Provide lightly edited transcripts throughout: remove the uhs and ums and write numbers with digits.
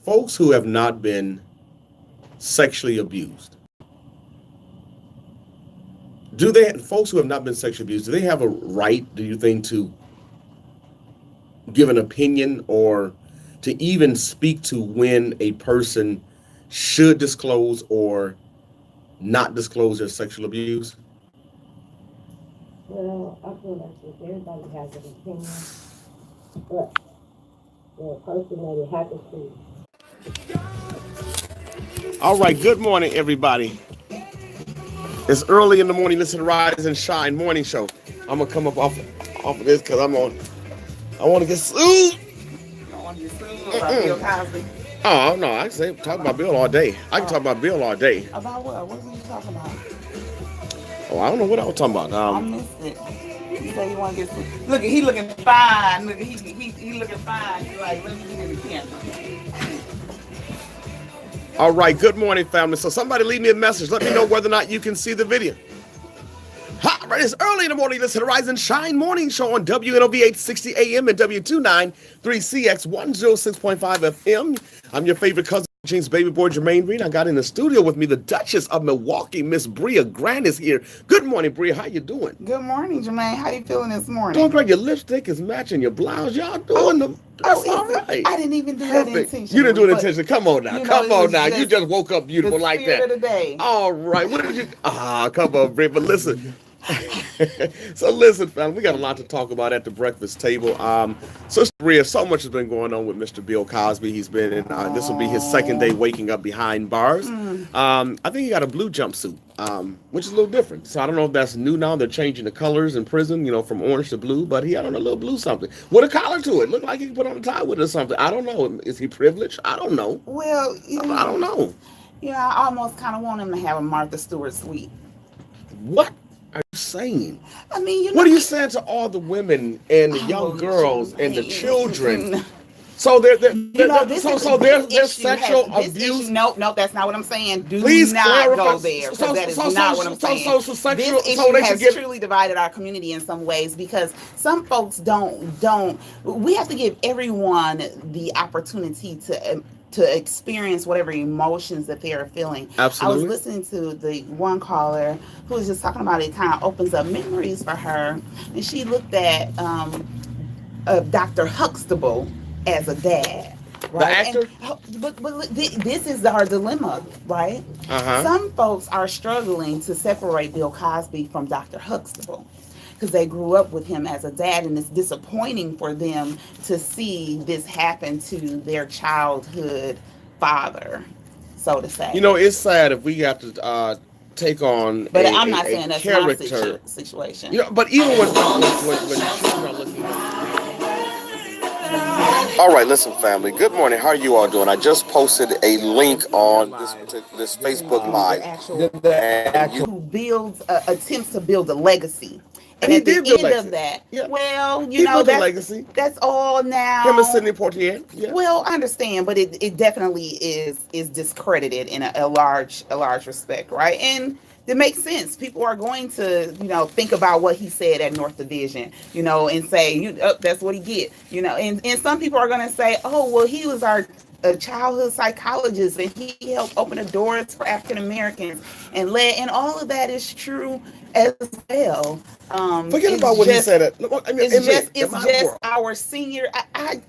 folks who have not been sexually abused, folks who have not been sexually abused, do they have a right, do you think, to give an opinion or to even speak to when a person should disclose or not disclose their sexual abuse? Well, I feel like if everybody has an opinion, but the person that it happens to. All right, good morning, everybody. It's early in the morning. Listen to Rise and Shine morning show. I'm gonna come up off of this because I want to get sued. You don't want to get sued about Bill Cosby? Oh no, I can say talk about Bill all day. I can talk about Bill all day. About what? What were you talking about? Oh, I don't know what I was talking about. I missed it. You say you want to get sued. Look, he looking fine. Look, he looking fine. He's like, let me get in the camera. All right, good morning, family. So somebody leave me a message. Let me know whether or not you can see the video. Ha, right, it's early in the morning. Listen to Rise and Shine morning show on WNOV 860 AM and W293CX 106.5 FM. I'm your favorite cousin, James Baby Boy Jermaine Reed. I got in the studio with me the Duchess of Milwaukee, Miss Bria Grant is here. Good morning, Bria. How you doing? Good morning, Jermaine. How you feeling this morning? Doing great. Your lipstick is matching your blouse. Y'all doing that's all right. I didn't even do that intentionally. You didn't do it intentionally. Come on now. Come on now. You just woke up beautiful the like that. Of the day. All right. What did you? Come on, Bria. But listen. So listen, family, we got a lot to talk about at the breakfast table. Sister Bria, so much has been going on with Mr. Bill Cosby. He's been in, this will be his second day waking up behind bars. I think he got a blue jumpsuit, which is a little different. So I don't know if that's new now. They're changing the colors in prison, from orange to blue, but he had on a little blue something with a collar to it. Looked like he could put on a tie with it or something. I don't know. Is he privileged? I don't know. Well, I don't know. I almost kind of want him to have a Martha Stewart suite. What are you saying? I mean, what are you saying to all the women and the young girls and the children? So there's sexual abuse. No, that's not what I'm saying. Please not clarify. Go there. That is not what I'm saying. This issue has truly divided our community in some ways because some folks don't. We have to give everyone the opportunity to experience whatever emotions that they are feeling. Absolutely. I was listening to the one caller who was just talking about it kind of opens up memories for her. And she looked at Dr. Huxtable as a dad. Right? The actor? But this is our dilemma, right? Uh-huh. Some folks are struggling to separate Bill Cosby from Dr. Huxtable, because they grew up with him as a dad, and it's disappointing for them to see this happen to their childhood father, so to say. It's sad if we have to take on but I'm not saying that's character my situation. But even when children are looking all right, listen, family. Good morning. How are you all doing? I just posted a link on this Facebook Live. Who attempts to build a legacy. And at the end legacy. Of that, yeah. Well, that's legacy. That's all now. Him and Sidney Poitier. Yeah. Well, I understand, but it definitely is discredited in a large respect, right? And it makes sense. People are going to, think about what he said at North Division, and say, that's what he get, and some people are going to say, oh, well, he was our childhood psychologist and he helped open the doors for African Americans and all of that is true as well. Forget about what he said. It's just our senior. I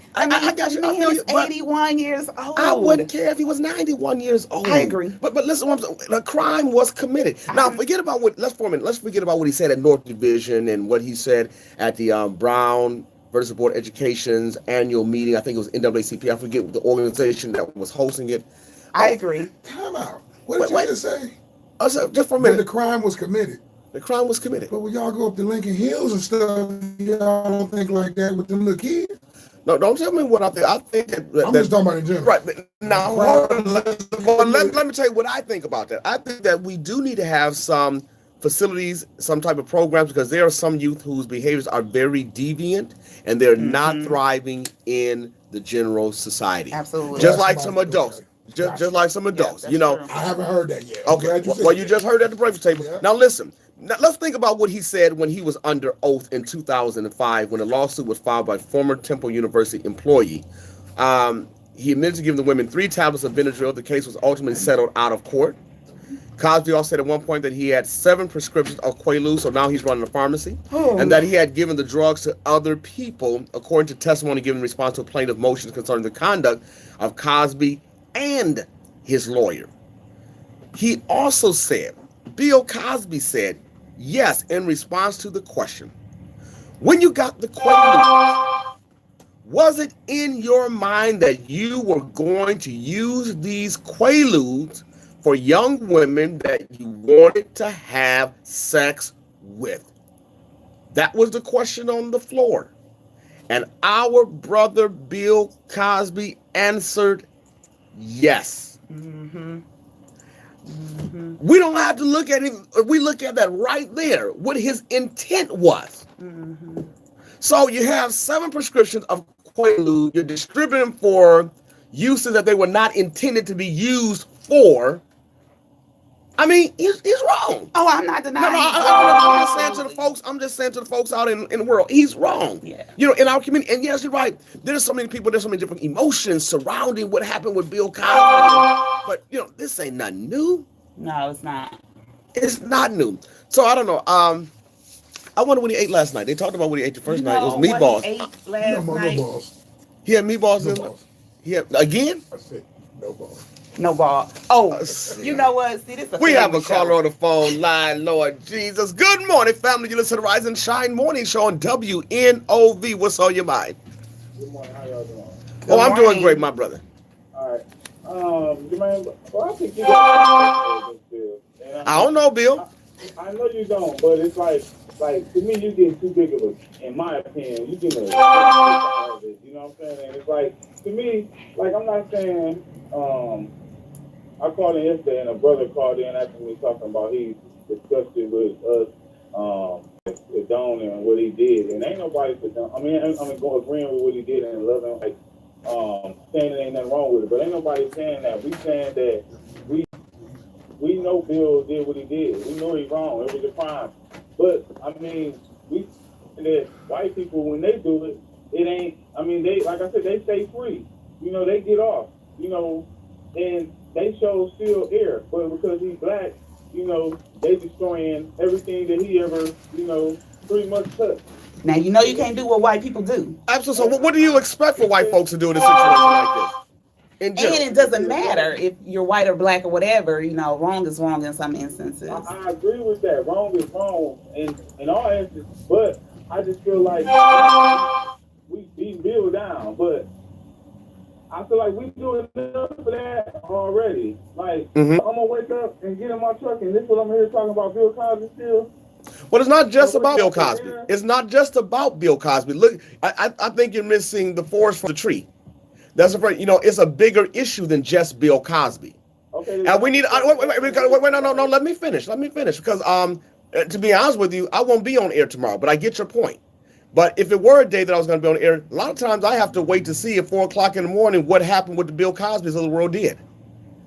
got you. He's 81 years old. I wouldn't care if he was 91 years old. I agree. But listen, the crime was committed. Now forget about let's forget about what he said at North Division and what he said at the Brown versus Board of Education's annual meeting. I think it was NAACP. I forget the organization that was hosting it. I agree. Time out. What did you just say? Just for a minute. The crime was committed. The crime was committed. But when y'all go up to Lincoln Hills and stuff, y'all don't think like that with them little kids? No, don't tell me what I think. I think that I'm just talking about in general. Right. Now, let me tell you what I think about that. I think that we do need to have some facilities, some type of programs, because there are some youth whose behaviors are very deviant and they're not thriving in the general society. Absolutely. Just like some adults. Just like some adults. True. I haven't heard that yet. Okay. Well, you just heard at the breakfast table. Yeah. Now listen. Now, let's think about what he said when he was under oath in 2005 when a lawsuit was filed by former Temple University employee. He admitted to giving the women 3 tablets of Benadryl. The case was ultimately settled out of court. Cosby also said at one point that he had 7 prescriptions of Quaalude, so now he's running a pharmacy, and that he had given the drugs to other people, according to testimony given in response to a plaintiff motion concerning the conduct of Cosby and his lawyer. He also said, Bill Cosby said, yes, in response to the question, when you got the Quaalude, was it in your mind that you were going to use these Quaaludes for young women that you wanted to have sex with? That was the question on the floor. And our brother Bill Cosby answered yes. Mm-hmm. Mm-hmm. We don't have to look at him. We look at that right there, what his intent was. Mm-hmm. So you have 7 prescriptions of Quaalude. You're distributing for uses that they were not intended to be used for. I mean, he's wrong. Oh, I'm not denying. I'm just saying to the folks. I'm just saying to the folks out in the world, he's wrong. Yeah. You know, in our community. And yes, you're right. There's so many people. There's so many different emotions surrounding what happened with Bill Cosby. But you know, this ain't nothing new. No, it's not. It's not new. So I don't know. I wonder what he ate last night. They talked about what he ate the first night. It was meatballs. What he ate last night? No balls. He had meatballs No in. balls. He had again. I said no balls. No ball. Oh, you know what? See, this is We have a family show. caller on the phone line, Lord Jesus. Good morning, family. You listen to Rise and Shine Morning Show on WNOV. What's on your mind? Good morning. How y'all doing? Oh, I'm doing morning. great, my brother. All right. Jermaine, well, I think you got this bill. And I don't know, Bill. I know you don't, but it's like to me, you getting too big of a, in my opinion, you getting a, you know what I'm saying? And it's like, to me, like I'm not saying, I called in yesterday and a brother called in after me talking about he discussed it with us, with Don and what he did. And ain't nobody for Don. I mean, going agreeing with what he did and loving, like, saying there ain't nothing wrong with it. But ain't nobody saying that. We saying that we know Bill did what he did. We know he's wrong. It was a crime. But, I mean, we that white people, when they do it, it ain't, I mean, they, like I said, they stay free. You know, they get off, you know, and they show still air. But because he's black, you know, they destroying everything that he ever, you know, pretty much touched. Now, you know you can't do what white people do. Absolutely. So what do you expect for white folks to do in a situation like this? In general. And it doesn't matter if you're white or black or whatever, you know, wrong is wrong in some instances. I agree with that. Wrong is wrong in all instances. But I just feel like we beat Bill down. But I feel like we do enough for that already. Like, I'm going to wake up and get in my truck, and this is what I'm here talking about, Bill Cosby still. Well, it's not just about Bill Cosby. It's not just about Bill Cosby. Look, I think you're missing the forest from the tree. That's a, you know, it's a bigger issue than just Bill Cosby. Okay. And we need. Wait, no. Let me finish. Because to be honest with you, I won't be on air tomorrow. But I get your point. But if it were a day that I was going to be on air, a lot of times I have to wait to see at 4:00 in the morning what happened with the Bill Cosbys of the world did.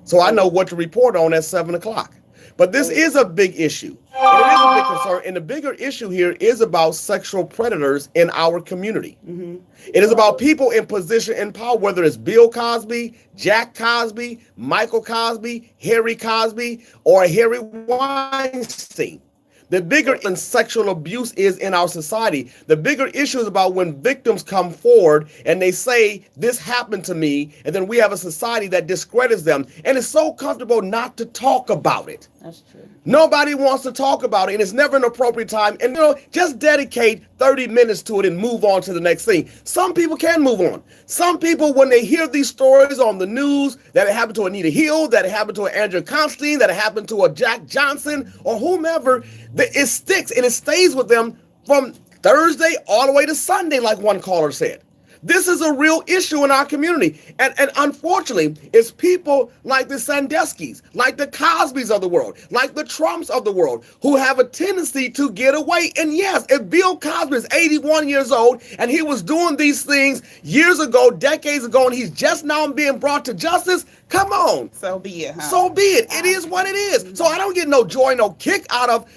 So I know what to report on at 7:00. But this is a big issue. And it is a big concern. And the bigger issue here is about sexual predators in our community. Mm-hmm. It is about people in position and power, whether it's Bill Cosby, Jack Cosby, Michael Cosby, Harry Cosby, or Harry Weinstein. The bigger in sexual abuse is in our society. The bigger issue is about when victims come forward and they say, this happened to me, and then we have a society that discredits them. And it's so comfortable not to talk about it. That's true. Nobody wants to talk about it, and it's never an appropriate time. And, you know, just dedicate 30 minutes to it and move on to the next thing. Some people can move on. Some people, when they hear these stories on the news, that it happened to Anita Hill, that it happened to Andrew Constein, that it happened to a Jack Johnson or whomever, it sticks and it stays with them from Thursday all the way to Sunday, like one caller said. This is a real issue in our community. And unfortunately, it's people like the Sandeskis, like the Cosbys of the world, like the Trumps of the world, who have a tendency to get away. And yes, if Bill Cosby is 81 years old and he was doing these things years ago, decades ago, and he's just now being brought to justice, come on. So be it, huh? So be it. It is what it is. So I don't get no joy, no kick out of,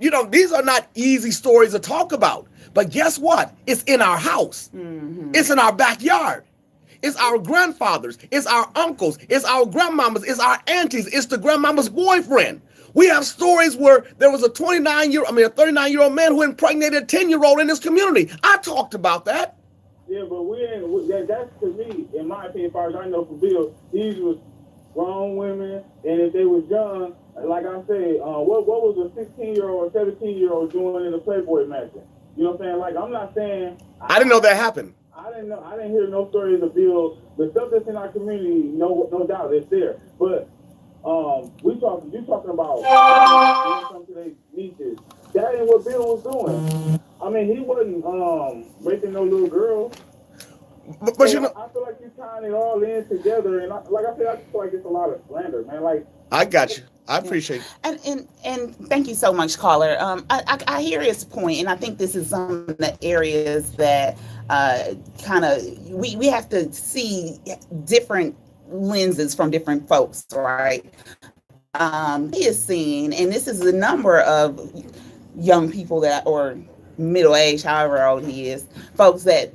you know, these are not easy stories to talk about. But guess what? It's in our house. Mm-hmm. It's in our backyard. It's our grandfathers. It's our uncles. It's our grandmamas. It's our aunties. It's the grandmama's boyfriend. We have stories where there was a 39-year-old man who impregnated a 10-year-old in this community. I talked about that. Yeah, but that's to me, in my opinion, as far as I know for Bill, these was grown women, and if they was young, like I said, what was a 16-year-old or 17-year-old doing in the Playboy mansion? You know what I'm saying? Like, I'm not saying I didn't know that happened. I didn't hear no stories of Bill. The stuff that's in our community, no doubt, it's there. But you talking about some of their nieces. That ain't what Bill was doing. I mean, he wasn't raping no little girl. But you know, I feel like you're tying it all in together, and like I said, I just feel like it's a lot of slander, man. Like, I got you. I appreciate it. And thank you so much, caller. I hear his point, and I think this is some of the areas that kind of we have to see different lenses from different folks, right? He is seeing, and this is a number of young people that, or middle age, however old he is, folks that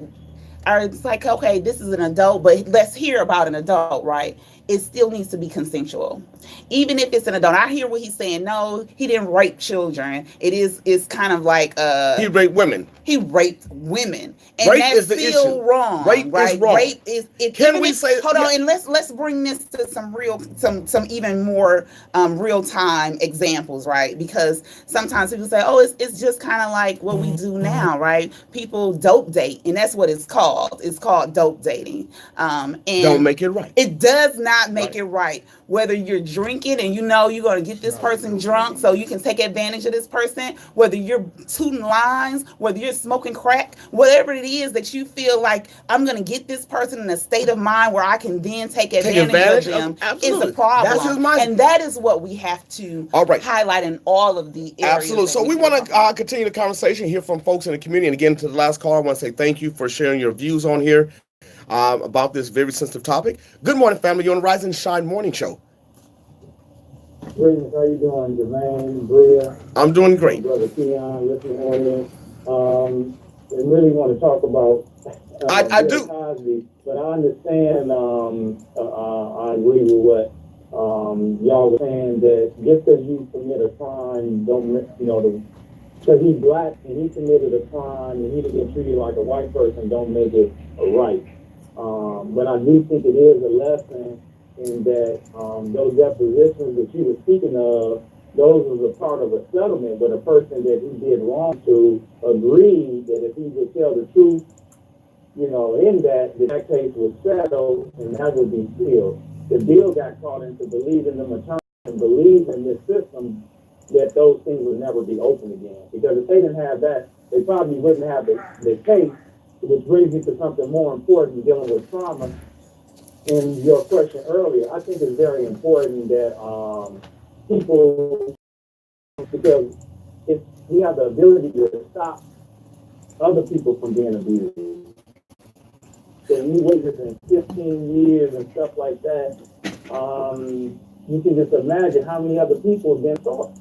are, it's like, okay, this is an adult, but let's hear about an adult, right? It still needs to be consensual. Even if it's an adult. I hear what he's saying. No, he didn't rape children. It's kind of like he raped women. He raped women. And rape that's is the still issue. Wrong. Rape right? is wrong. Rape is Can we say hold on, and let's bring this to some even more real time examples, right? Because sometimes people say, oh, it's just kind of like what we do now, right? People dope date, and that's what it's called. It's called dope dating. And don't make it right. It does not make it right. Whether you're drinking and you know you're going to get this person drunk so you can take advantage of this person, whether you're tooting lines, whether you're smoking crack, whatever it is that you feel like I'm going to get this person in a state of mind where I can then take advantage of them is a problem. That's his mindset. And that is what we have to highlight in all of the areas. Absolutely. So we want to continue the conversation, hear from folks in the community. And again, to the last caller, I want to say thank you for sharing your views on here. About this very sensitive topic. Good morning, family. You're on Rise and Shine Morning Show. Greetings. How you doing, Jermaine, Bria? I'm doing great. Brother Keon, listening audience. I really want to talk about I do. Cosby, but I understand. I agree with what y'all were saying, that just because you commit a crime, because he's black and he committed a crime and he didn't get treated like a white person, don't make it a right. But I do think it is a lesson in that those depositions that you were speaking of, those was a part of a settlement with a person that he did wrong to agreed that if he would tell the truth, in that case was settled and that would be sealed. The Bill got caught into believing them attorneys and believing this system that those things would never be open again. Because if they didn't have that, they probably wouldn't have the case, which brings me to something more important, dealing with trauma. In your question earlier, I think it's very important that people, because if we have the ability to stop other people from being abused, so you witnessing 15 years and stuff like that, you can just imagine how many other people have been taught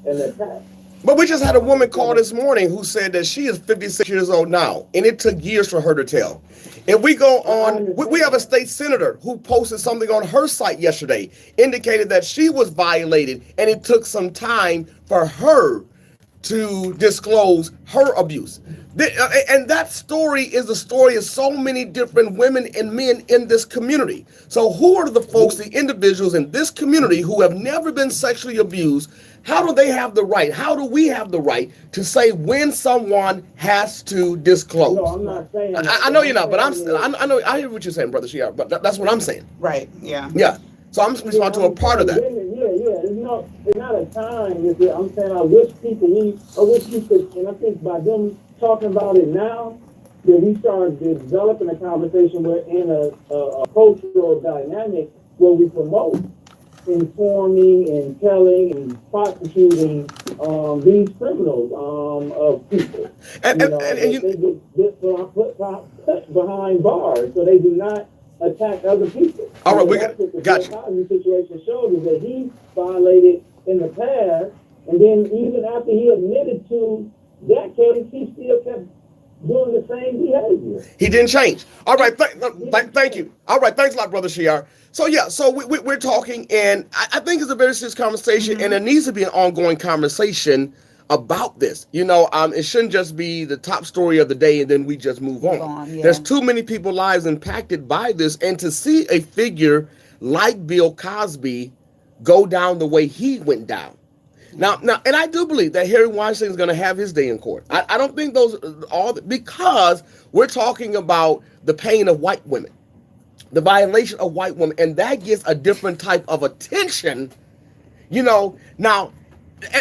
and attacked. But we just had a woman call this morning who said that she is 56 years old now, and it took years for her to tell. If we go on, we have a state senator who posted something on her site yesterday, indicated that she was violated, and it took some time for her to disclose her abuse. And that story is the story of so many different women and men in this community. So who are the folks, the individuals in this community who have never been sexually abused? How do they have the right? How do we have the right to say when someone has to disclose? No, I'm not saying that. I know you're not, but I know I hear what you're saying, Brother Shia, but that's what I'm saying. Right, yeah. Yeah. So I'm responding to a part of that. Yeah. It's not a time. I'm saying I wish you could, and I think by them talking about it now, that we start developing a conversation where in a cultural dynamic where we promote informing and telling and prosecuting these criminals of people. And they get put behind bars so they do not attack other people. All right, got you. The situation showed is that he violated in the past, and then even after he admitted to that case, he still kept doing the same behavior. He didn't change. All right, thank you. All right, thanks a lot, Brother Shiar. So yeah, so we're talking, and I think it's a very serious conversation, and there needs to be an ongoing conversation about this. It shouldn't just be the top story of the day and then we just move on. Yeah. There's too many people's lives impacted by this, and to see a figure like Bill Cosby go down the way he went down. Now, and I do believe that Harry Weinstein is going to have his day in court. I don't think those all because we're talking about the pain of white women, the violation of white women, and that gets a different type of attention. Now,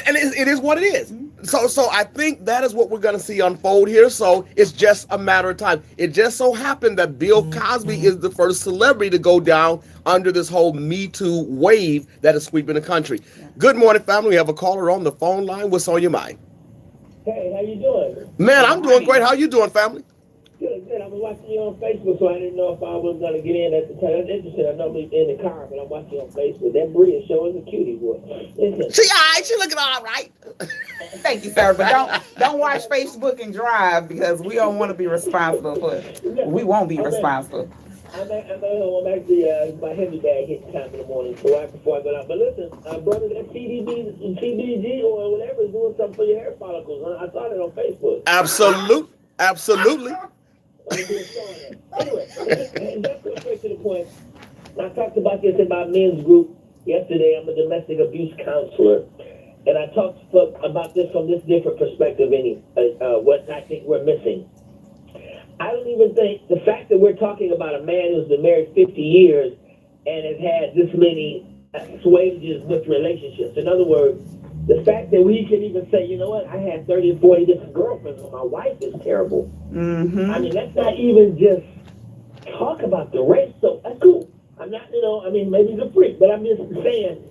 and it is what it is. So I think that is what we're going to see unfold here. So it's just a matter of time. It just so happened that Bill Cosby is the first celebrity to go down under this whole Me Too wave that is sweeping the country. Yeah. Good morning, family. We have a caller on the phone line. What's on your mind? Hey, how you doing? Man, I'm doing great. How you doing, family? Good. I was watching you on Facebook, so I didn't know if I was going to get in at the time. That's interesting. I normally in the car, but I'm watching you on Facebook. That Bria show is a cutie boy. She looking all right. Thank you, sir. But don't watch Facebook and drive, because we don't want to be responsible for it. We won't be responsible. I'm actually, my heavy bag hits time in the morning, so right before I go out. But listen, brother, that CBG or whatever is doing something for your hair follicles. I saw that on Facebook. Absolutely. Anyway, and just real quick to the point, I talked about this in my men's group yesterday. I'm a domestic abuse counselor, and I talked about this from this different perspective. What I think we're missing. I don't even think the fact that we're talking about a man who's been married 50 years and has had this many swages with relationships. In other words, the fact that we can even say, you know what, I had 30 or 40 different girlfriends, but my wife is terrible. Mm-hmm. I mean, let's not even just talk about the race. So that's cool. I'm not, maybe he's a freak, but I'm just saying,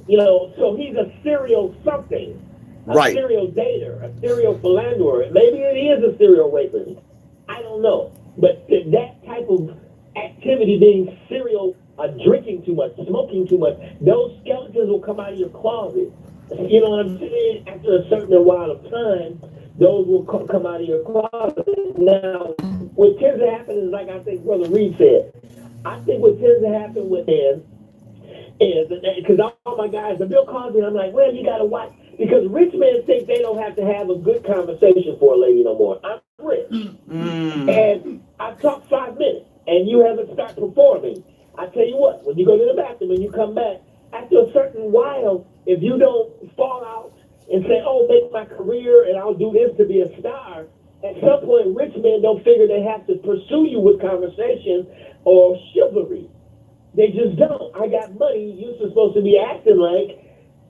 so he's a serial something. A serial dater, a serial philanderer. Maybe it is a serial rapist. I don't know. But that type of activity, being serial, drinking too much, smoking too much, those skeletons will come out of your closet. You know what I'm saying? After a certain while of time, those will come out of your closet. Now, what tends to happen is, like I think Brother Reed said, I think what tends to happen with men is, because all my guys, the Bill Cosby, I'm like, well, you got to watch. Because rich men think they don't have to have a good conversation for a lady no more. I'm rich. And I've talked 5 minutes, and you haven't started performing. I tell you what, when you go to the bathroom and you come back, after a certain while, if you don't fall out and say, oh, make my career and I'll do this to be a star, at some point, rich men don't figure they have to pursue you with conversation or chivalry. They just don't. I got money. You're supposed to be acting like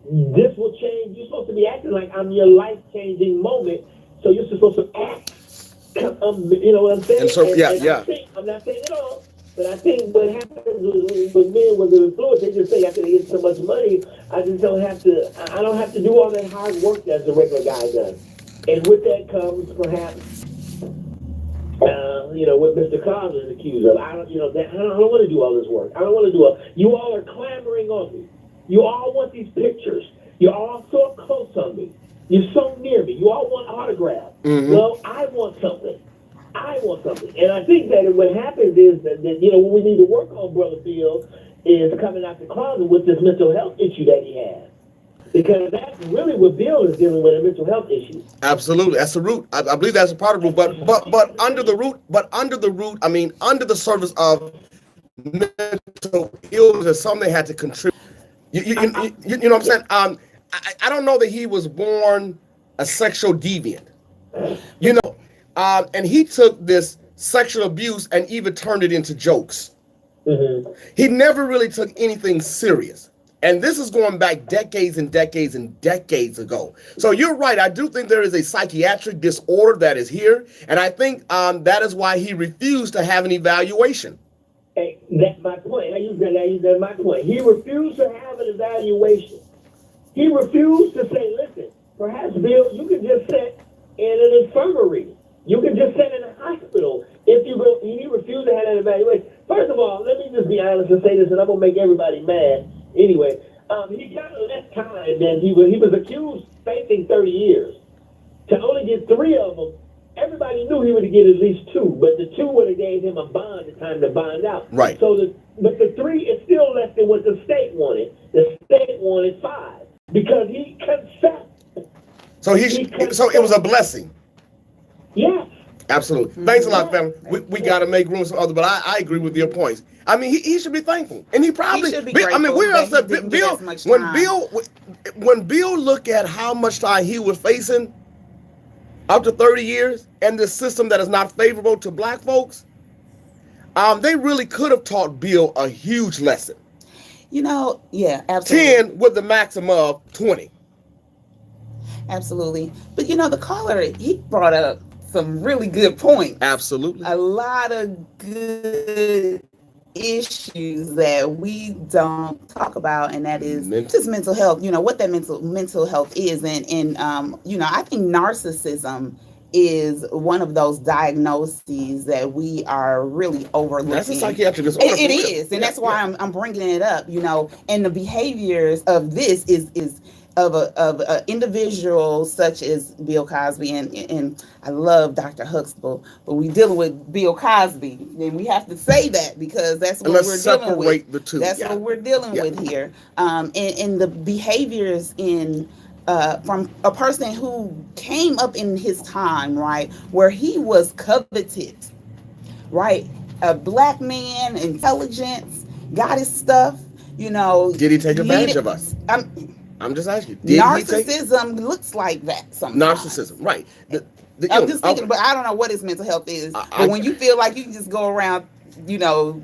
this will change. You're supposed to be acting like I'm your life-changing moment. So you're supposed to act. You know what I'm saying? And so, yeah. I'm not saying it all, but I think what happens with men with the influence, they just say after they get so much money, I don't have to do all that hard work that the regular guy does. And with that comes perhaps, what Mr. Cosby is accused of. I don't want to do all this work. I don't want to do all. You all are clamoring on me. You all want these pictures. You're all so close on me. You're so near me. You all want autographs. Mm-hmm. Well, I want something. And I think that what happens is that what we need to work on, Brother Bill, is coming out the closet with this mental health issue that he has. Because that's really what Bill is dealing with, a mental health issue. Absolutely. That's the root. I believe that's a part of the root. But under the root, under the surface of mental illness, something had to contribute. You know what I'm saying? I don't know that he was born a sexual deviant. And he took this sexual abuse and even turned it into jokes. Mm-hmm. He never really took anything serious. And this is going back decades and decades and decades ago. So you're right. I do think there is a psychiatric disorder that is here. And I think that is why he refused to have an evaluation. Hey, that's my point. I use that my point. He refused to have an evaluation. He refused to say, listen, perhaps, Bill, you can just sit in an infirmary. You can just sit in a hospital if you go. He refused to have an evaluation. First of all, let me just be honest and say this, and I'm going to make everybody mad. Anyway, he got less time than he was accused, facing 30 years. To only get 3 of them everybody knew he would get at least 2, but the 2 would have gave him a bond, the time to bond out. Right. So but the 3 is still less than what the state wanted. The state wanted 5 because he confessed. So it was a blessing. Yes. Absolutely. Thanks a lot, family. We got to make room for others, but I agree with your points. I mean, he should be thankful, and he probably. Should be I mean, we're grateful upset. that he didn't Bill, get as much when time. Bill looked at how much time he was facing, up to 30 years, and the system that is not favorable to black folks, they really could have taught Bill a huge lesson. You know, yeah, absolutely. 10 with the maximum of 20. Absolutely. But you know, the caller, he brought up some really good points. Absolutely. A lot of good issues that we don't talk about, and that is just mental health. You know, what that mental health is. And you know, I think narcissism is one of those diagnoses that we are really overlooking. That's a psychiatric disorder. It is, and that's why I'm bringing it up. You know, and the behaviors of this is of a individual such as Bill Cosby, and I love Dr. Huxtable, but we dealing with Bill Cosby, and we have to say that because that's what we're dealing with. The two. That's what we're dealing with here. And the behaviors from a person who came up in his time, right, where he was coveted, right, a black man, intelligence, got his stuff, you know. Did he take advantage of us? I'm just asking. Narcissism looks like that sometimes. Narcissism, right. I'm just thinking, but I don't know what his mental health is. But when you feel like you can just go around, you know,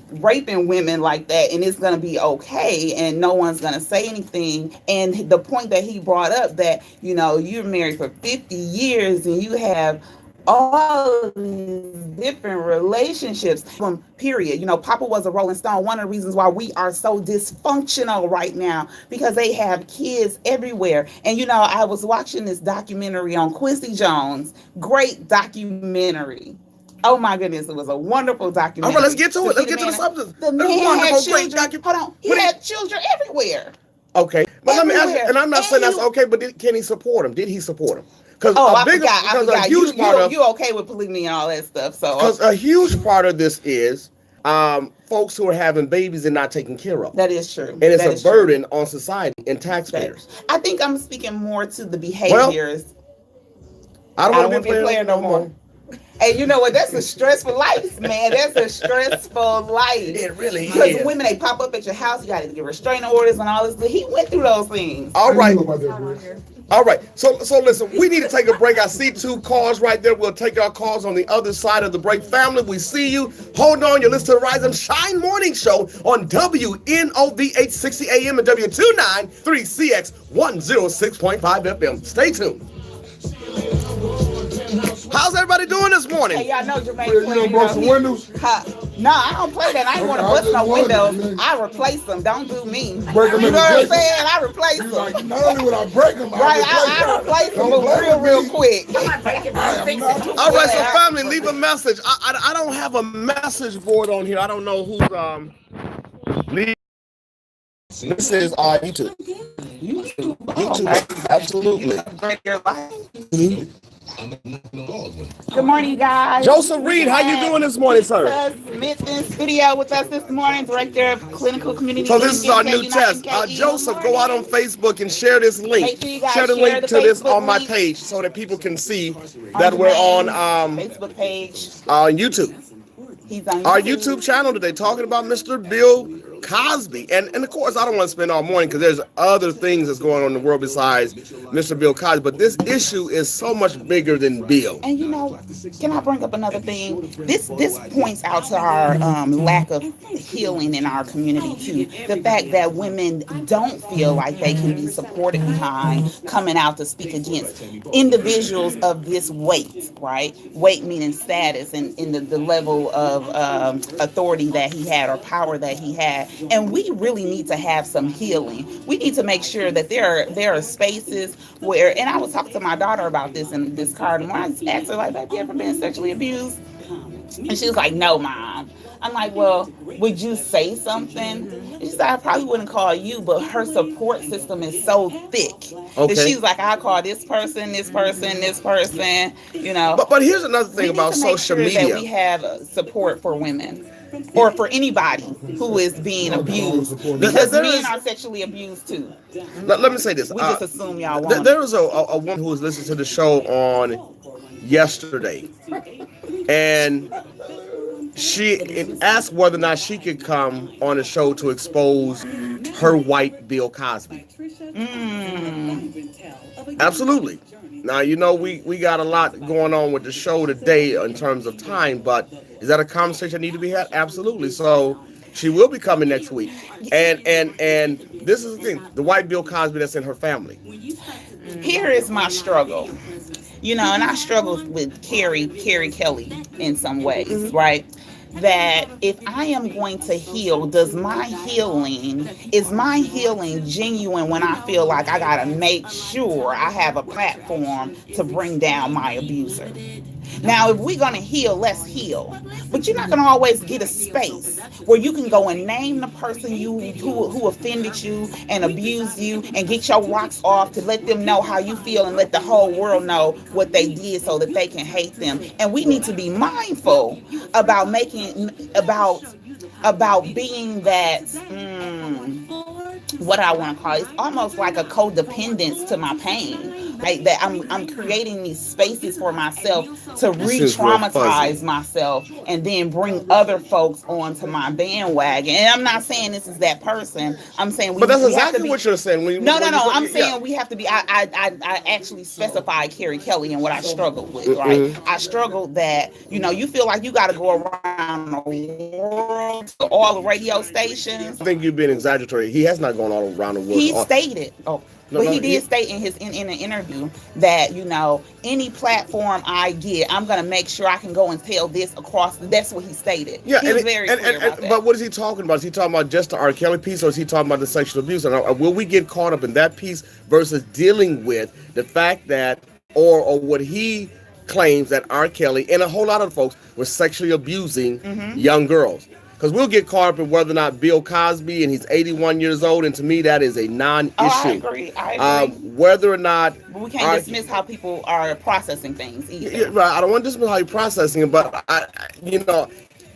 raping women like that, and it's going to be okay, and no one's going to say anything. And the point that he brought up that, you know, you're married for 50 years and you have all these different relationships from period. You know, Papa was a Rolling Stone. One of the reasons why we are so dysfunctional right now, because they have kids everywhere. And, you know, I was watching this documentary on Quincy Jones. Great documentary. Oh my goodness, it was a wonderful documentary. All right, let's get to it. Let's get to the substance. The man had children. Hold on. He had children everywhere. Okay. But let me ask you, and I'm not saying that's okay, but can he support him? Did he support him? I forgot. You okay with polygamy and all that stuff? So because a huge part of this is folks who are having babies and not taken care of. That is true. And it's a burden on society and taxpayers. I think I'm speaking more to the behaviors. I don't want to be a player no more. And you know what? That's a stressful life, man. That's a stressful life. It really is. Because women, they pop up at your house. You got to get restraining orders and all this. He went through those things. All right. All right. So listen, we need to take a break. I see 2 calls right there. We'll take our calls on the other side of the break. Family, we see you. Hold on. You're listening to the Rise and Shine Morning Show on WNOV 860 AM and W293CX 106.5 FM. Stay tuned. How's everybody doing this morning? Hey, y'all know Jermaine. You done broke some windows? No, I don't play that. I ain't want to bust no windows. I replace them. Don't do me. Break them You in know what I'm the saying? I replace them. Like, not only would I break them, Right, I replace them real quick. All right, so family, leave a message. I don't have a message board on here. I don't know who's leave. This is YouTube. YouTube, absolutely. Good morning, guys. Joseph Reed, how you doing this morning, sir? Smith in studio with us this morning, director of clinical community. So this is our new test. Joseph, go out on Facebook and share this link. Share the link to this on my page so that people can see that we're on Facebook page, on YouTube. He's on Our YouTube channel today talking about Mr. Bill Cosby. And of course, I don't want to spend all morning because there's other things that's going on in the world besides Mr. Bill Cosby. But this issue is so much bigger than Bill. And you know, can I bring up another thing? This points out to our lack of healing in our community too. The fact that women don't feel like they can be supported behind coming out to speak against individuals of this weight, right? Weight meaning status and in the level of authority that he had or power that he had. And we really need to have some healing. We need to make sure that there are spaces where, and I was talking to my daughter about this in this car, and when I asked her, like, have you ever been sexually abused? And she was like, no, Mom. I'm like, well, would you say something? And She said, I probably wouldn't call you, but her support system is so thick that Okay. she's like, I call this person, this person, this person, you know. But here's another We thing need about to make social sure media. that we have support for women or for anybody who is being abused, because There men is- are sexually abused too. Let me say this. We just assume y'all There want it. was a woman who was listening to the show on yesterday, and she asked whether or not she could come on the show to expose her white Bill Cosby. Absolutely. Now, you know, we got a lot going on with the show today in terms of time, but is that a conversation that need to be had? Absolutely. So she will be coming next week. And this is the thing, the white Bill Cosby that's in her family. Here is my struggle. You know, and I struggle with Carrie Kelly in some ways, right? That if I am going to heal, is my healing genuine when I feel like I gotta make sure I have a platform to bring down my abuser? Now, if we're gonna heal, let's heal. But you're not gonna always get a space where you can go and name the person who offended you and abused you and get your rocks off to let them know how you feel and let the whole world know what they did so that they can hate them. And we need to be mindful about being that what I want to call it. It's almost like a codependence to my pain. Like that I'm creating these spaces for myself to re-traumatize myself and then bring other folks onto my bandwagon. And I'm not saying this is that person. I'm saying But that's exactly what you're saying. No. I'm saying we have to be. I actually specified Carrie Kelly and what I struggled with. Right. I struggled that you feel like you got to go around the world to all the radio stations. I think you've been exaggerating. He has not gone all around the world. He stated. He did state in an interview that any platform I get, I'm gonna make sure I can go and tell this across. That's what he stated. Yeah, he was very clear about that. But what is he talking about? Is he talking about just the R. Kelly piece, or is he talking about the sexual abuse? And will we get caught up in that piece versus dealing with the fact that, or what he claims that R. Kelly and a whole lot of folks were sexually abusing young girls? Because we'll get caught up in whether or not Bill Cosby, and he's 81 years old, and to me that is a non-issue. I agree. Whether or not... But we can't dismiss how people are processing things either. Yeah, right. I don't want to dismiss how you're processing it, but,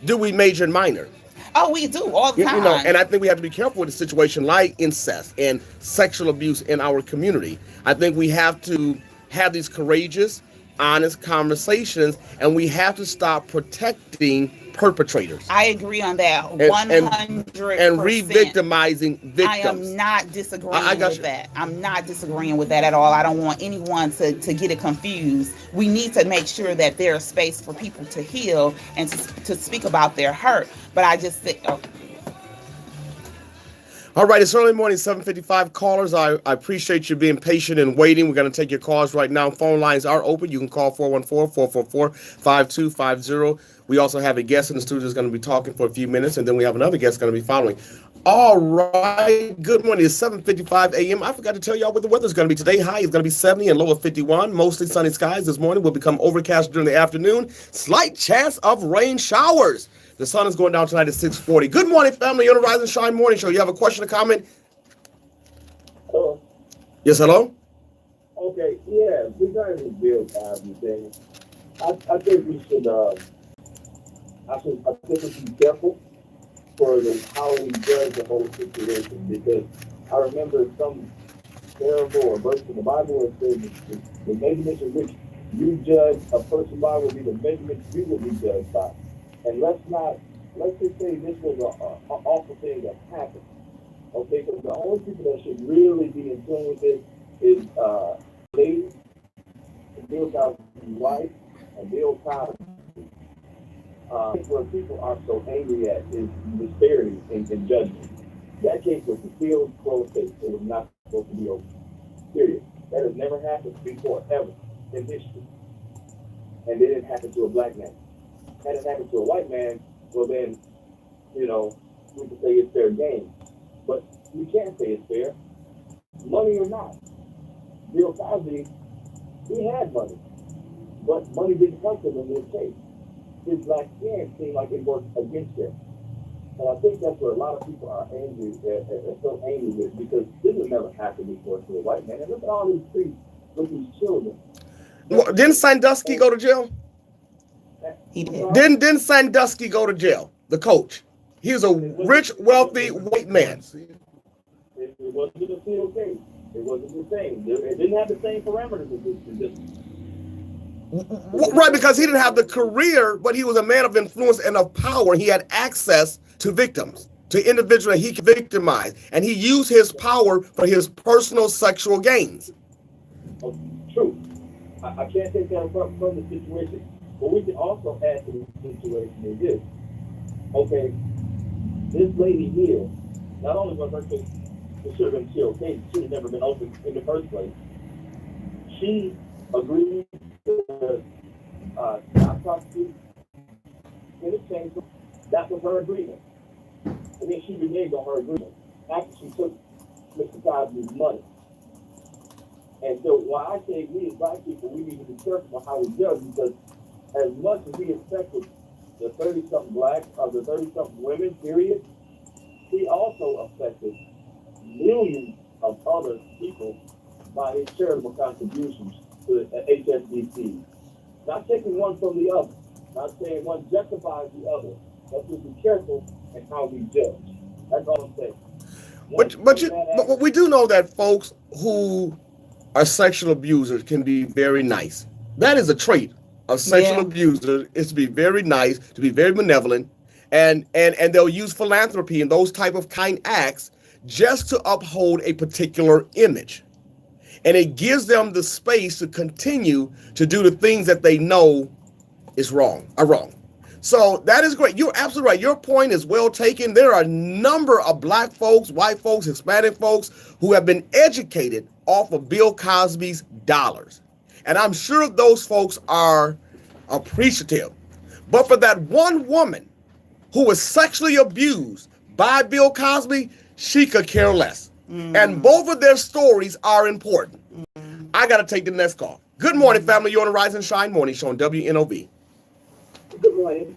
do we major and minor? Oh, we do, all the time. And I think we have to be careful with a situation like incest and sexual abuse in our community. I think we have to have these courageous, honest conversations, and we have to stop protecting perpetrators. I agree on that 100%. And re-victimizing victims. I am not disagreeing with that. I'm not disagreeing with that at all. I don't want anyone to get it confused. We need to make sure that there's space for people to heal and to speak about their hurt. But I just think... All right, it's early morning, 7:55. Callers, I appreciate you being patient and waiting. We're going to take your calls right now. Phone lines are open. You can call 414-444-5250. We also have a guest in the studio that's going to be talking for a few minutes, and then we have another guest going to be following. All right, good morning. It's 7:55 a.m. I forgot to tell y'all what the weather's going to be today. High is going to be 70 and low of 51. Mostly sunny skies this morning. Will become overcast during the afternoon. Slight chance of rain showers. The sun is going down tonight at 6:40. Good morning, family. On the Rise and Shine Morning Show. You have a question or comment? Hello. Yes, hello? Okay, yeah, regarding the Bill Cosby thing, I think we should, I think we should be careful for how we judge the whole situation, because I remember some parable or verse in the Bible that says the measurements in which you judge a person by will be the measurements you will be judged by. And let's just say this was an awful thing that happened. Okay, because the only people that should really be in tune with this is lady, Bill Cosby's wife, and Bill Cosby. Where people are so angry at is disparity in judgment. That case was a sealed, closed case. It was not supposed to be open. Period. That has never happened before, ever, in history. And it didn't happen to a black man. Had it happened to a white man, well then, we could say it's fair game. But we can't say it's fair. Money or not. Bill Cosby, he had money. But money didn't come to him in this case. His black skin seemed like it worked against him. And I think that's where a lot of people are angry, and so angry with, because this has never happened before to a white man. And look at all these priests with these children. Well, didn't Sandusky go to jail? He did. Didn't Sandusky go to jail? The coach. He was a rich, wealthy white man. It wasn't the same case. It wasn't the same. It didn't have the same parameters as this. Right, because he didn't have the career, but he was a man of influence and of power. He had access to victims, to individuals that he could victimize, and he used his power for his personal sexual gains. Oh, true. I can't take that from the situation, but we can also add to the situation is this. Okay, this lady here, not only was her case, it should have been still case, she should have never been opened in the first place. She agreed to not prosecute in exchange. That was her agreement. And then she reneged on her agreement after she took Mr. Cosby's money. And so why I say we as black people, we need to be careful how we judge, because as much as he affected the 30-something blacks or the 30-something women, period, he also affected millions of other people by his charitable contributions to HSBC. Not taking one from the other, not saying one justifies the other. Let's just be careful in how we judge. That's all I'm saying. But we do know that folks who are sexual abusers can be very nice. That is a trait of sexual abuser, is to be very nice, to be very benevolent, and they'll use philanthropy and those type of kind acts just to uphold a particular image. And it gives them the space to continue to do the things that they know are wrong. So that is great. You're absolutely right. Your point is well taken. There are a number of black folks, white folks, Hispanic folks who have been educated off of Bill Cosby's dollars. And I'm sure those folks are appreciative. But for that one woman who was sexually abused by Bill Cosby, she could care less. And both of their stories are important. I got to take the next call. Good morning, family. You're on the Rise and Shine Morning Show on WNOV. Good morning.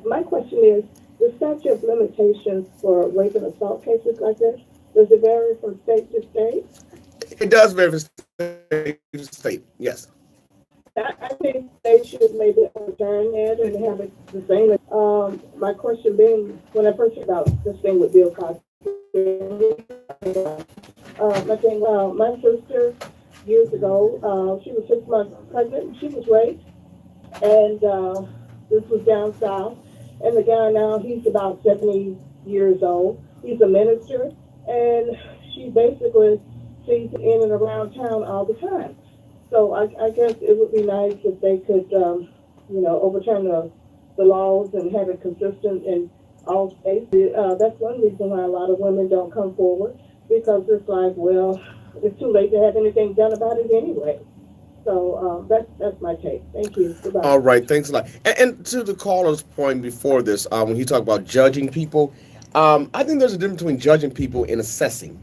My question is, the statute of limitations for rape and assault cases like this, does it vary from state to state? It does vary from state to state, yes. I think they should maybe overturn that and have it the same. My question being, when I first heard about this thing with Bill Cosby, my sister, years ago, she was 6 months pregnant. She was raped, and this was down south. And the guy now, he's about 70 years old. He's a minister, and she basically sees him in and around town all the time. So I guess it would be nice if they could, overturn the laws and have it consistent in all states. That's one reason why a lot of women don't come forward, because it's like, well, it's too late to have anything done about it anyway. So that's my take. Thank you. Goodbye. All right, thanks a lot. And to the caller's point before this, when he talked about judging people, I think there's a difference between judging people and assessing.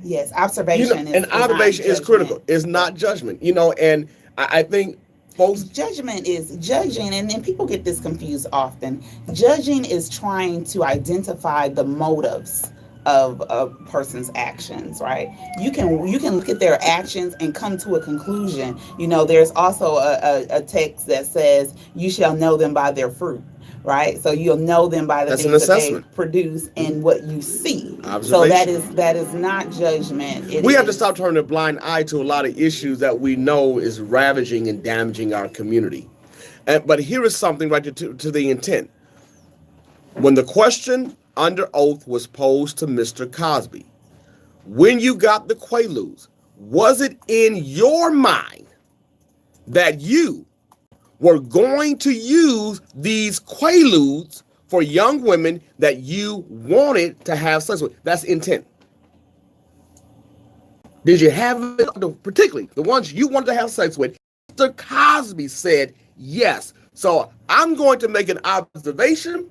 Yes, observation. Observation is critical. It's not judgment. And I think folks. Judgment is judging, and then people get this confused often. Judging is trying to identify the motives of a person's actions, right? You can look at their actions and come to a conclusion. There's also a text that says, "You shall know them by their fruit." Right, so you'll know them by the things that they produce and what you see. So that is not judgment. We have to stop turning a blind eye to a lot of issues that we know is ravaging and damaging our community. But here is something right to the intent. When the question under oath was posed to Mr. Cosby, when you got the Quaaludes, was it in your mind that you were going to use these Quaaludes for young women that you wanted to have sex with? That's intent. Did you have it, particularly the ones you wanted to have sex with? Mr. Cosby said yes. So I'm going to make an observation,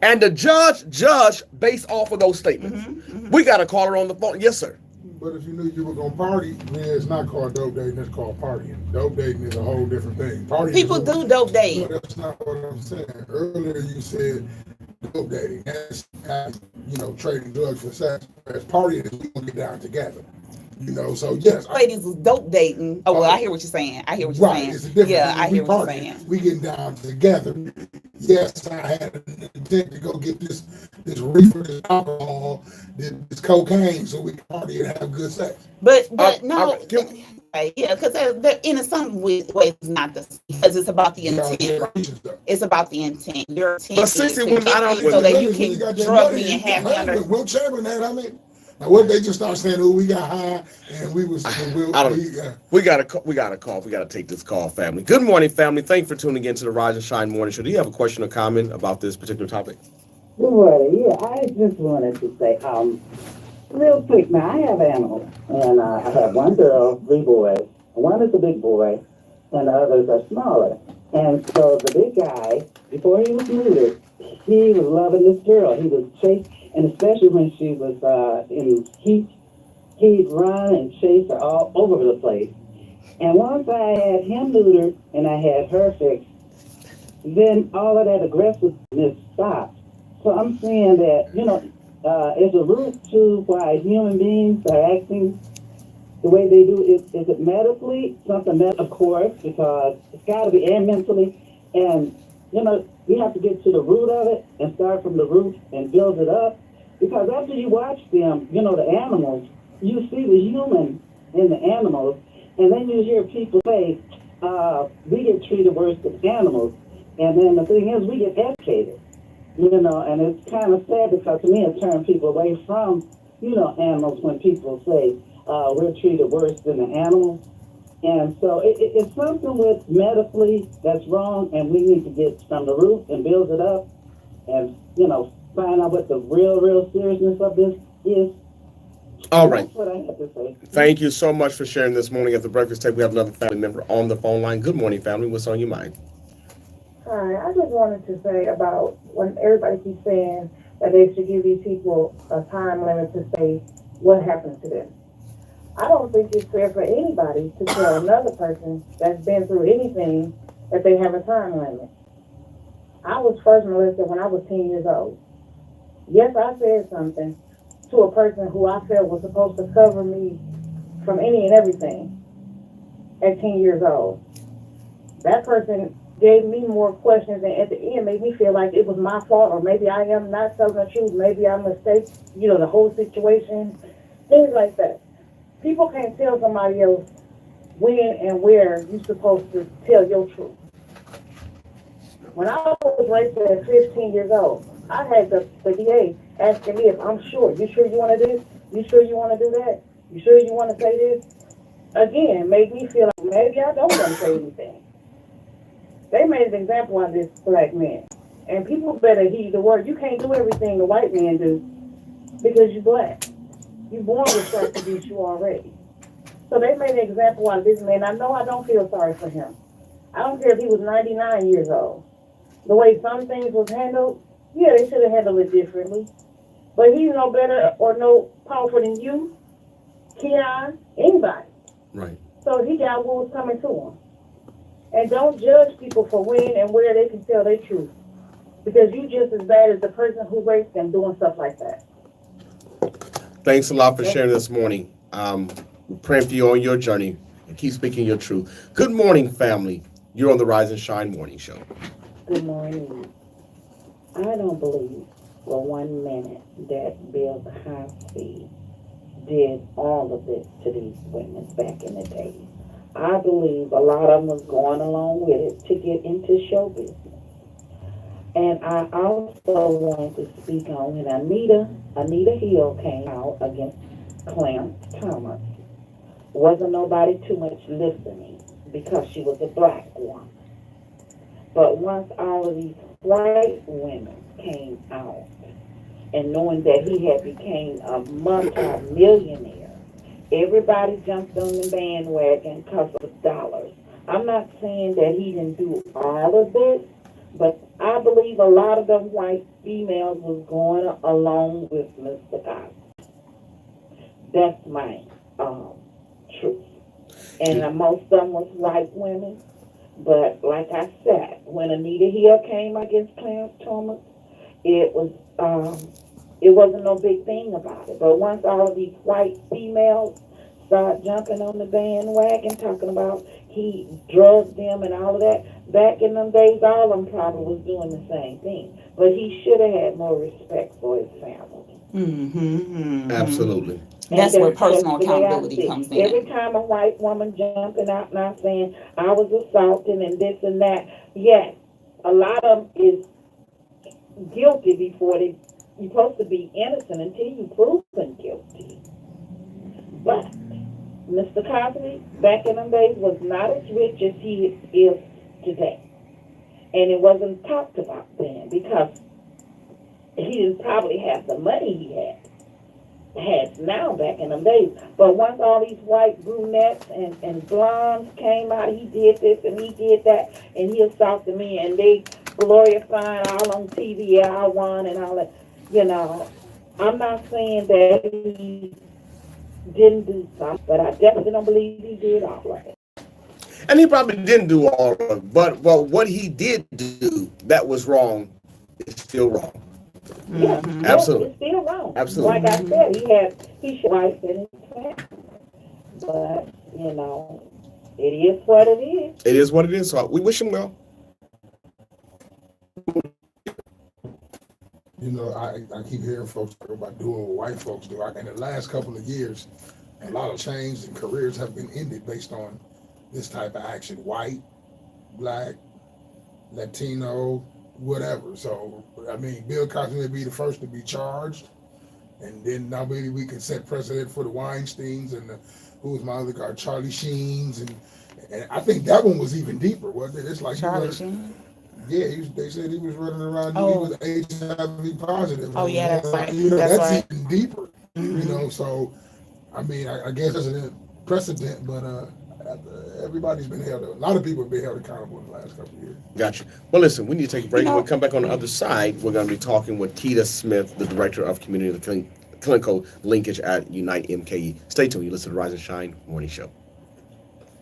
and the judge based off of those statements. We got a caller on the phone. Yes, sir. But if you knew you were going to party, then it's not called dope dating, it's called partying. Dope dating is a whole different thing. Partying people do dope date. No, that's not what I'm saying. Earlier you said dope dating. That's trading drugs for sex. As partying, we gonna get down together. So yes. Ladies was dope dating. Oh, well, I hear what you're saying. I hear what you're saying. It's a difference. Yeah, I hear what you're partying, saying. We getting down together. Yes, I had an intent to go get this reefer, this alcohol, this cocaine, so we can party and have good sex. But no. Yeah, because in some ways it's not because it's about the intent. It's about the intent. Your intent is to get me so that you can drug me and have me under. Will Chamberlain had, now what they just start saying, we got high and we was. We got a call. We got to take this call, family. Good morning, family. Thanks for tuning in to the Rise and Shine Morning Show. Do you have a question or comment about this particular topic? Good morning. Yeah, I just wanted to say, real quick, now I have animals, and I have one girl, 3 boys. One is a big boy, and the others are smaller. And so the big guy, before he was neutered, he was loving this girl. He was chasing, and especially when she was in heat, he'd run and chase her all over the place. And once I had him neutered and I had her fixed, then all of that aggressiveness stopped. So I'm saying that, is a root to why human beings are acting the way they do. Is it medically? Something of course, because it's got to be, and mentally. And, we have to get to the root of it and start from the root and build it up. Because after you watch them, the animals, you see the human in the animals, and then you hear people say, we get treated worse than animals. And then the thing is, we get educated. And it's kind of sad because to me it turns people away from, animals when people say we're treated worse than the animals. And so it's something with medically that's wrong, and we need to get from the root and build it up and, find out what the real seriousness of this is. All right. That's what I have to say. Thank you so much for sharing this morning at the breakfast table. We have another family member on the phone line. Good morning, family. What's on your mind? Hi, I just wanted to say about when everybody keeps saying that they should give these people a time limit to say what happened to them. I don't think it's fair for anybody to tell another person that's been through anything that they have a time limit. I was first molested when I was 10 years old. Yes, I said something to a person who I felt was supposed to cover me from any and everything at 10 years old. That person gave me more questions and at the end made me feel like it was my fault, or maybe I am not telling the truth, maybe I mistake, the whole situation, things like that. People can't tell somebody else when and where you're supposed to tell your truth. When I was raped at 15 years old, I had the DA asking me if I'm sure. You sure you want to do this? You sure you want to do that? You sure you want to say this? Again, made me feel like maybe I don't want to say anything. They made an example of this black man. And people better heed the word. You can't do everything the white man do because you're black. You're born with certain abuse you already. So they made an example out of this man. I know I don't feel sorry for him. I don't care if he was 99 years old. The way some things was handled, yeah, they should have handled it differently. But he's no better or no powerful than you, Keon, anybody. Right. So he got what was coming to him. And don't judge people for when and where they can tell their truth. Because you just as bad as the person who raped them doing stuff like that. Thanks a lot for sharing this morning. We're praying for you on your journey and keep speaking your truth. Good morning, family. You're on the Rise and Shine Morning Show. Good morning. I don't believe for 1 minute that Bill Cosby did all of this to these women back in the day. I believe a lot of them was going along with it to get into show business. And I also want to speak on when Anita Hill came out against Clarence Thomas. Wasn't nobody too much listening because she was a black woman. But once all of these white women came out and knowing that he had became a multi-millionaire, everybody jumped on the bandwagon because of dollars. I'm not saying that he didn't do all of this, but I believe a lot of them white females was going along with Mr. Cosby. That's my truth. And most of them was white women. But like I said, when Anita Hill came against Clarence Thomas, it wasn't no big thing about it. But once all of these white females start jumping on the bandwagon, talking about he drugged them and all of that, back in them days, all of them probably was doing the same thing. But he should have had more respect for his family. Absolutely. That's And where that's personal the way I accountability see it. comes in. Every time a white woman jumping out now saying, I was assaulted and this and that, yes, a lot of them is guilty before you're supposed to be innocent until you're proven guilty. But Mr. Cosby, back in them days, was not as rich as he is today. And it wasn't talked about then because he didn't probably have the money he has now back in them days. But once all these white brunettes and blondes came out, he did this and he did that, and he assaulted me, and they glorifying all on TV, I won and all that. You know, I'm not saying that he didn't do something, but I definitely don't believe he did all right. And he probably didn't do all of it, but what he did do that was wrong is still wrong. Yeah, Absolutely. it's still wrong. Absolutely. Like I said, he should wife in his family. But, you know, it is what it is. It is what it is. So we wish him well. You know, I keep hearing folks talk about doing what white folks do. In the last couple of years, a lot of change and careers have been ended based on this type of action. White, black, Latino, whatever. So, I mean, Bill Cosby may be the first to be charged. And then now maybe we can set precedent for the Weinsteins and who was my other guy, Charlie Sheens. And I think that one was even deeper, wasn't it? It's like Charlie Sheen. Yeah, they said he was running around. He Oh. was HIV positive. Oh, yeah, that's right. You know, That's that's right. even deeper. You know, so I mean, I guess that's a precedent, but everybody's been held. A lot of people have been held accountable in the last couple of years. Gotcha. Well, listen, we need to take a break. You know- When we come back on the other side, we're going to be talking with Keita Smith, the Director of Community Clinical Linkage at Unite MKE. Stay tuned. You listen to Rise and Shine Morning Show.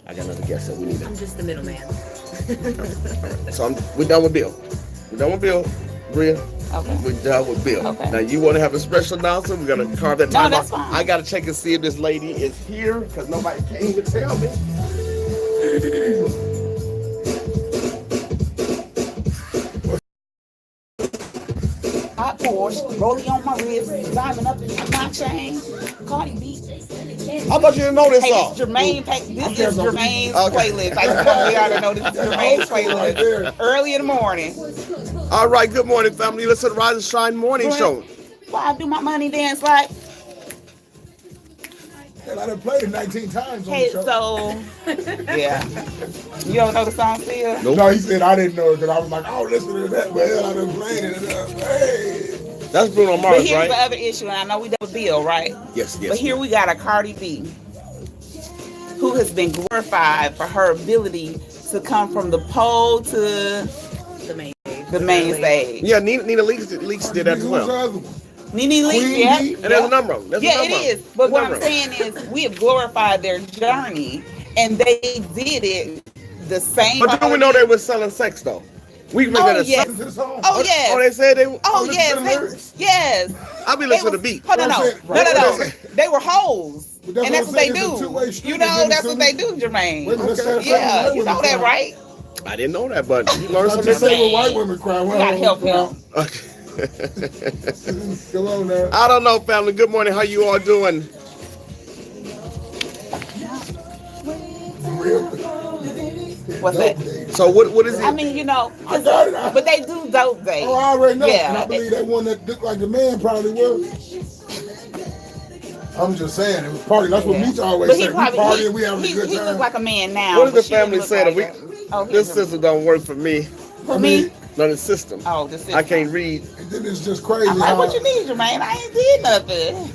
I got another guest that we need. I'm just the middleman. So we're done with Bill. We're done with Bill. Bria, Okay. we're done with Bill. Okay. Now, you want to have a special announcement? We're going to carve that No, time that's out. fine. I got to check and see if this lady is here because nobody came to tell me. Hot Porsche, rolling on my wrist, diamond up in my chain. Cardi B. How about you didn't know this Hey, song? this is Jermaine. This is Jermaine's Okay. playlist. I just want y'all to know this is Jermaine's Right there. playlist. Early in the morning. All right, good morning, family. Listen to the Rise and Shine Morning Show. Why I do my money dance like? And I done played it 19 times on Hey, the show. so yeah. You don't know the song still? Nope. No, he said I didn't know it because I was like, oh, listen to that, man. I done played it. Hey. That's Bruno But Mars, here's right? the other issue, and I know we done with Bill, right? Yes, yes. But here we got a Cardi B who has been glorified for her ability to come from the pole to The main stage. the main stage. Yeah, Nina Leaks did that as Who's the well. other one? Nene Leakes, Queen yeah. Bee? And there's a number of them. There's a Yeah, it number of is. them. But what Number I'm of them. saying is we have glorified their journey, and they did it the same. But do we know they were selling sex, though? We can make Oh, that a yes. Listen to the song. Oh, yes. Oh, they said they. Oh, listen yes. to the lyrics. Yes. I'll be They listening to was- the beat. Hold on, no. That's it. No, no, no. Right. They were hoes. But that's And that's what what I'm they saying, it's a two-way do. street. You know, Give it that's to what me. they do, Jermaine. Wait a minute, let's say Yeah, white you women know that, cry. right? I didn't know that, but you learned I something just say today. what white women cry. You gotta help him. Okay. Come on now. I don't know, family. Good morning. How you all doing? What's that? So what is it? I mean, you know, I got it. but they do dope days. Oh, I already know. Yeah. And I believe that one that looked like the man probably was. I'm just saying, it was party. That's what Yeah. Meech always But he said. We probably partying, we having a he good looks time. like a man now. What did but the she didn't family look say? like oh, This he's a- system don't work for me. for I me. mean, None of the system. Oh, this is. I can't read. And then it's just crazy I'm like, how what you need, Jermaine? I ain't did nothing.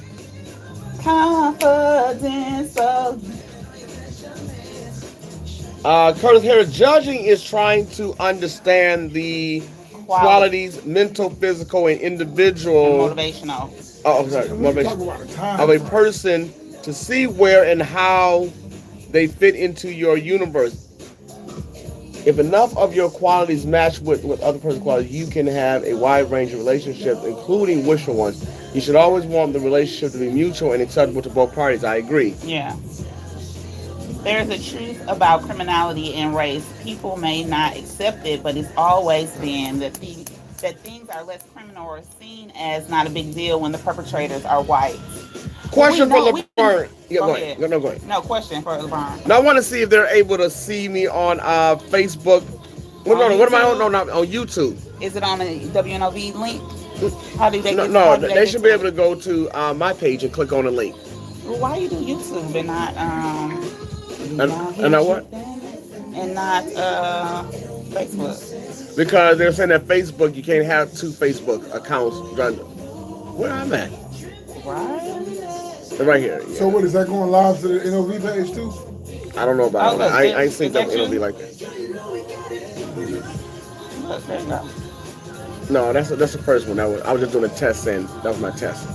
Confidence of Curtis Harris, judging is trying to understand the qualities, mental, physical, and individual. motivational. Oh, sorry, we motivation talk about the time. of a person to see where and how they fit into your universe. If enough of your qualities match with other person's qualities, you can have a wide range of relationships, including wishful ones. You should always want the relationship to be mutual and acceptable to both parties. I agree. Yeah. There's a truth about criminality and race. People may not accept it, but it's always been that things are less criminal or seen as not a big deal when the perpetrators are white. Question for know- LeBron. Yeah, Go go ahead. ahead. No, go ahead. No, question for LeBron. Now I want to see if they're able to see me on Facebook. What On am I on? YouTube? No, not on YouTube. Is it on the WNOV link? How do they No, get no, how do they get should be to able to go to my page and click on the link. Well, why you do YouTube and not And I what? and not Facebook? Because they're saying that Facebook, you can't have two Facebook accounts run. Where I'm at? Right? Right here. So Yeah. what is that going live to the NOV page too? I don't know about Oh, that. look, I ain't seen is that that it'll be you? like that. Look, there you go. No, that's the first one. I was just doing a test, and that was my test.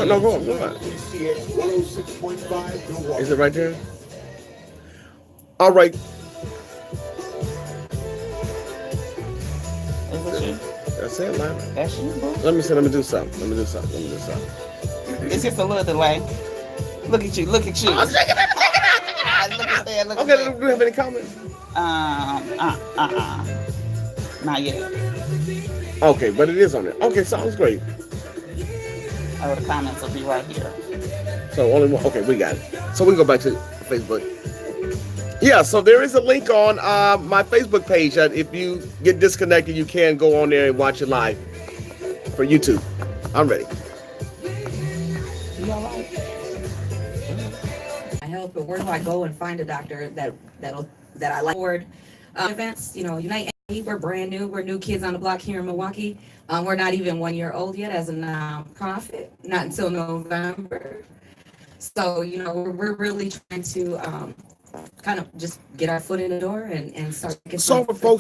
No, go on. Is it right there? All right. Is it you? That's it, man. That's you, boo. Let me do something. It's just a little delay. Look at you. Look at you. Oh, check it out. Look at that. Look at Okay, that. do you have any comments? Not yet. Okay, but it is on there. Okay, sounds great. Oh, the comments will be right here. So only one. Okay, we got it. So we go back to Facebook. Yeah, so there is a link on my Facebook page that if you get disconnected, you can go on there and watch it live for YouTube. I'm ready. You all right? I help, but where do I go and find a doctor that I like? Events, Unite. We're brand new. We're new kids on the block here in Milwaukee. We're not even 1 year old yet as a nonprofit. Not until November. So we're really trying to kind of just get our foot in the door and start. So for folks